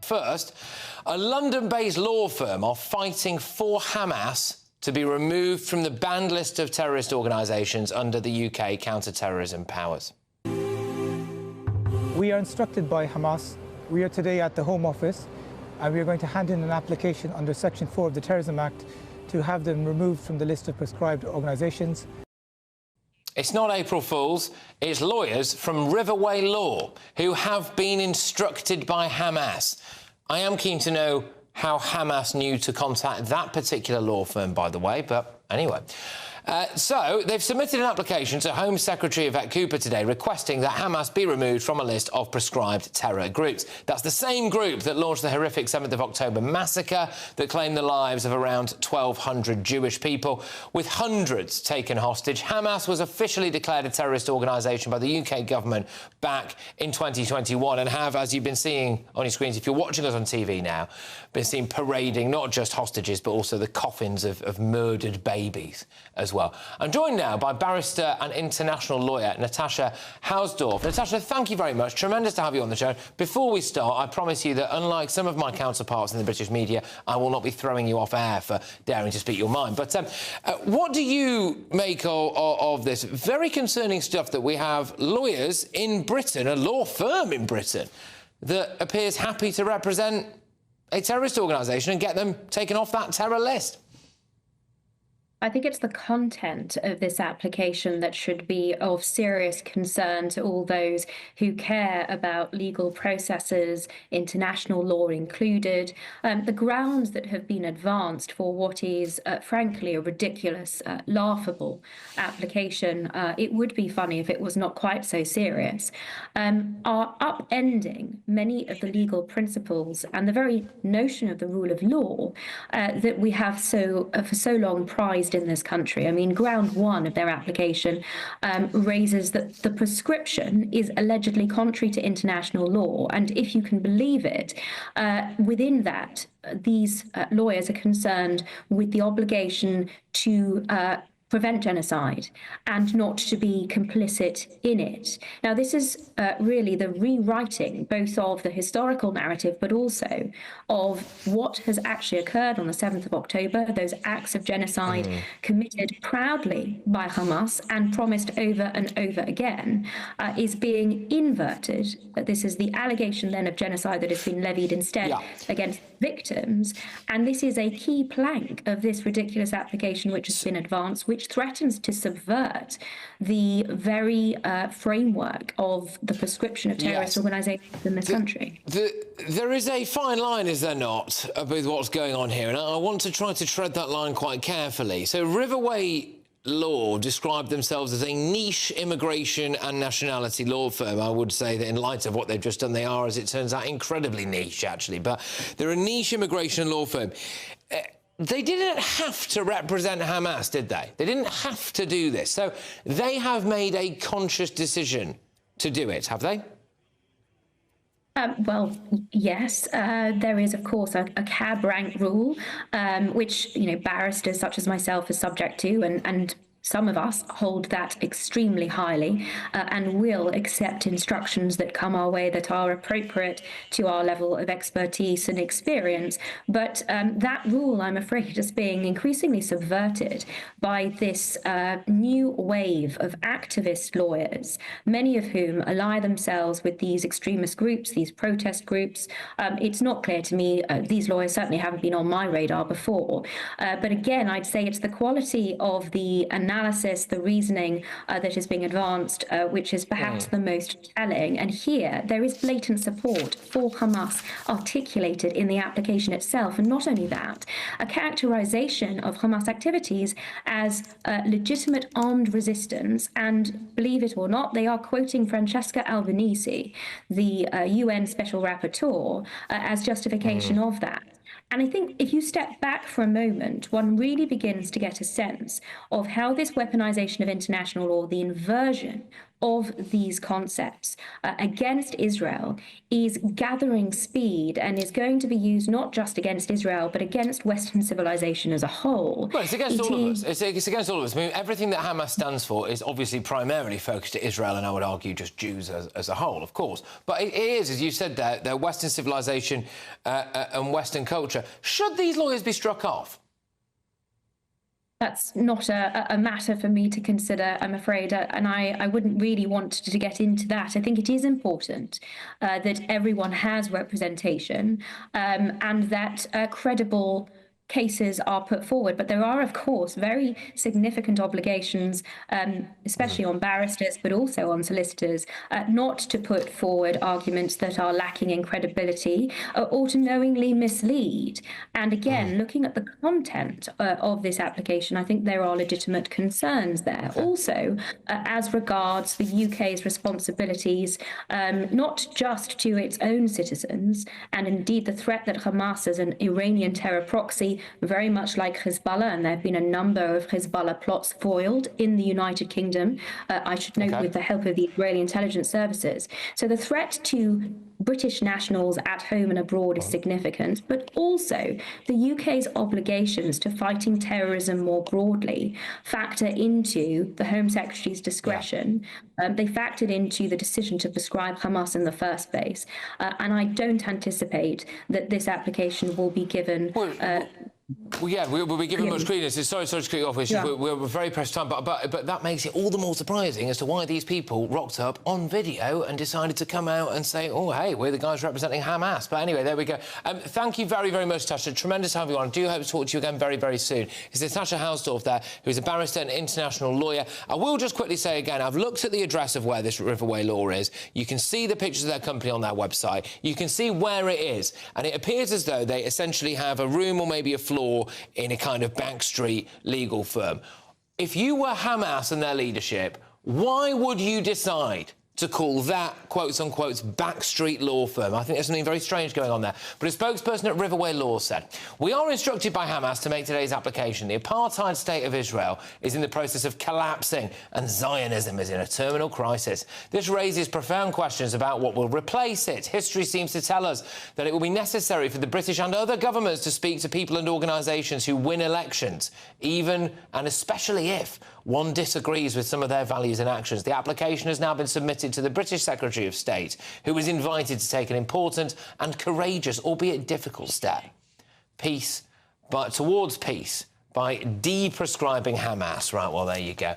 first, a London-based law firm are fighting for Hamas to be removed from the banned list of terrorist organisations under the UK counter-terrorism powers. We are instructed by Hamas. We are today at the Home Office, and we are going to hand in an application under Section 4 of the Terrorism Act to have them removed from the list of proscribed organisations. It's not April Fools, it's lawyers from Riverway Law who have been instructed by Hamas. I am keen to know how Hamas knew to contact that particular law firm, by the way, but anyway. So they've submitted an application to Home Secretary Yvette Cooper today requesting that Hamas be removed from a list of proscribed terror groups. That's the same group that launched the horrific 7th of October massacre that claimed the lives of around 1,200 Jewish people, with hundreds taken hostage. Hamas was officially declared a terrorist organisation by the UK government back in 2021 and have, as you've been seeing on your screens, if you're watching us on TV now, been seen parading not just hostages but also the coffins of murdered babies as well. I'm joined now by barrister and international lawyer Natasha Hausdorff. Natasha, thank you very much. Tremendous to have you on the show. Before we start, I promise you that unlike some of my counterparts in the British media, I will not be throwing you off air for daring to speak your mind. But what do you make of this very concerning stuff that we have lawyers in Britain, a law firm in Britain, that appears happy to represent a terrorist organisation and get them taken off that terror list? I think it's the content of this application that should be of serious concern to all those who care about legal processes, international law included. The grounds that have been advanced for what is, frankly, a ridiculous, laughable application, it would be funny if it was not quite so serious, are upending many of the legal principles and the very notion of the rule of law that we have for so long prized in this country. I mean, ground one of their application raises that the prescription is allegedly contrary to international law. And if you can believe it, within that, these lawyers are concerned with the obligation to prevent genocide and not to be complicit in it. Now, this is really the rewriting both of the historical narrative but also of what has actually occurred on the 7th of October, those acts of genocide committed proudly by Hamas and promised over and over again, is being inverted. This is the allegation then of genocide that has been levied instead against victims. And this is a key plank of this ridiculous application which has been advanced, which threatens to subvert the very framework of the prescription of terrorist organisations in this country. There is a fine line, is there not, with what's going on here? And I want to try to tread that line quite carefully. So Riverway Law described themselves as a niche immigration and nationality law firm. I would say that in light of what they've just done, they are, as it turns out, incredibly niche, actually. But they're a niche immigration law firm. They didn't have to represent Hamas, did they? They didn't have to do this. So they have made a conscious decision to do it, have they? Well, yes, there is, of course, a cab rank rule, which, barristers such as myself are subject to, and some of us hold that extremely highly and will accept instructions that come our way that are appropriate to our level of expertise and experience. But that rule, I'm afraid, is being increasingly subverted by this new wave of activist lawyers, many of whom ally themselves with these extremist groups, these protest groups. It's not clear to me, these lawyers certainly haven't been on my radar before. But again, I'd say it's the quality of the analysis, the reasoning that is being advanced, which is perhaps the most telling. And here, there is blatant support for Hamas articulated in the application itself. And not only that, a characterization of Hamas activities as legitimate armed resistance. And believe it or not, they are quoting Francesca Albanese, the UN Special Rapporteur, as justification of that. And I think if you step back for a moment, one really begins to get a sense of how this weaponization of international law, the inversion of these concepts against Israel is gathering speed and is going to be used not just against Israel, but against Western civilization as a whole. Well, it's against all of us. It's against all of us. I mean, everything that Hamas stands for is obviously primarily focused at Israel, and I would argue just Jews as a whole, of course. But it is, as you said there, their Western civilization and Western culture. Should these lawyers be struck off? That's not a matter for me to consider, I'm afraid, and I wouldn't really want to get into that. I think it is important that everyone has representation and that credible cases are put forward, but there are, of course, very significant obligations, especially on barristers, but also on solicitors, not to put forward arguments that are lacking in credibility or to knowingly mislead. And again, looking at the content of this application, I think there are legitimate concerns there. Also, as regards the UK's responsibilities, not just to its own citizens, and indeed the threat that Hamas as an Iranian terror proxy, very much like Hezbollah, and there have been a number of Hezbollah plots foiled in the United Kingdom, I should note, with the help of the Israeli intelligence services. So the threat to British nationals at home and abroad is significant, but also the UK's obligations to fighting terrorism more broadly factor into the Home Secretary's discretion. They factored into the decision to proscribe Hamas in the first place. And I don't anticipate that this application will be given... Well, yeah, we'll be given much credence. Sorry to cut you off. We're very pressed for time, but that makes it all the more surprising as to why these people rocked up on video and decided to come out and say, oh, hey, we're the guys representing Hamas. But anyway, there we go. Thank you very, very much, Natasha. Tremendous to have you on. I do hope to talk to you again very, very soon. It's Natasha Hausdorff there, who's a barrister and international lawyer. I will just quickly say again, I've looked at the address of where this Riverway Law is. You can see the pictures of their company on their website. You can see where it is. And it appears as though they essentially have a room or maybe a floor in a kind of back street legal firm. If you were Hamas and their leadership, why would you decide to call that, quotes-unquote, backstreet law firm? I think there's something very strange going on there. But a spokesperson at Riverway Law said, we are instructed by Hamas to make today's application. The apartheid state of Israel is in the process of collapsing and Zionism is in a terminal crisis. This raises profound questions about what will replace it. History seems to tell us that it will be necessary for the British and other governments to speak to people and organisations who win elections, even and especially if one disagrees with some of their values and actions. The application has now been submitted to the British Secretary of State, who was invited to take an important and courageous, albeit difficult step. Towards peace by de-proscribing Hamas. Right, well, there you go.